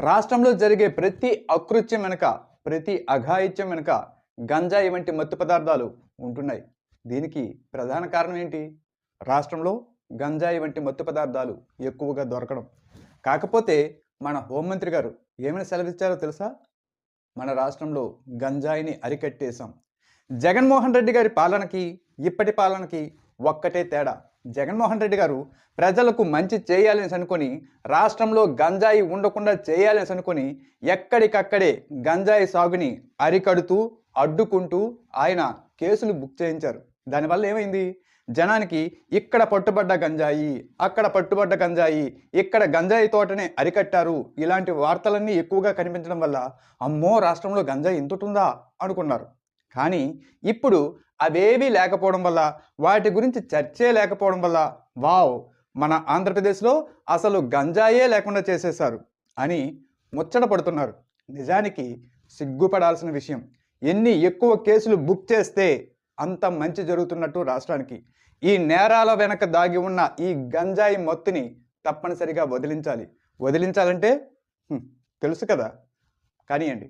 రాష్ట్రంలో జరిగే ప్రతి అకృత్యం వెనుక, ప్రతి అఘాయిత్యం వెనుక గంజాయి వంటి మత్తు పదార్థాలు ఉంటున్నాయి. దీనికి ప్రధాన కారణం ఏంటి? రాష్ట్రంలో గంజాయి వంటి మత్తు పదార్థాలు ఎక్కువగా దొరకడం. కాకపోతే మన హోంమంత్రి గారు ఏమైనా సెలవిచ్చారో తెలుసా? మన రాష్ట్రంలో గంజాయిని అరికట్టేశాం. జగన్మోహన్ రెడ్డి గారి పాలనకి, ఇప్పటి పాలనకి ఒక్కటే తేడా. జగన్మోహన్ రెడ్డి గారు ప్రజలకు మంచి చేయాలని అనుకొని, రాష్ట్రంలో గంజాయి ఉండకుండా చేయాలని అనుకొని ఎక్కడికక్కడే గంజాయి సాగుని అరికడుతూ, అడ్డుకుంటూ ఆయన కేసులు బుక్ చేయించారు. దానివల్ల ఏమైంది? జనానికి ఇక్కడ పట్టుబడ్డ గంజాయి, అక్కడ పట్టుబడ్డ గంజాయి, ఇక్కడ గంజాయి తోటనే అరికట్టారు, ఇలాంటి వార్తలన్నీ ఎక్కువగా కనిపించడం వల్ల అమ్మో రాష్ట్రంలో గంజాయి ఇంతుంటుందా అనుకున్నారు. కానీ ఇప్పుడు అవేవీ లేకపోవడం వల్ల, వాటి గురించి చర్చే లేకపోవడం వల్ల వావ్, మన ఆంధ్రప్రదేశ్లో అసలు గంజాయే లేకుండా చేసేశారు అని ముచ్చట పడుతున్నారు. నిజానికి సిగ్గుపడాల్సిన విషయం. ఎన్ని ఎక్కువ కేసులు బుక్ చేస్తే అంత మంచి జరుగుతున్నట్టు రాష్ట్రానికి. ఈ నేరాల వెనక దాగి ఉన్న ఈ గంజాయి మత్తుని తప్పనిసరిగా వదిలించాలి. వదిలించాలంటే తెలుసు కదా, కానివ్వండి.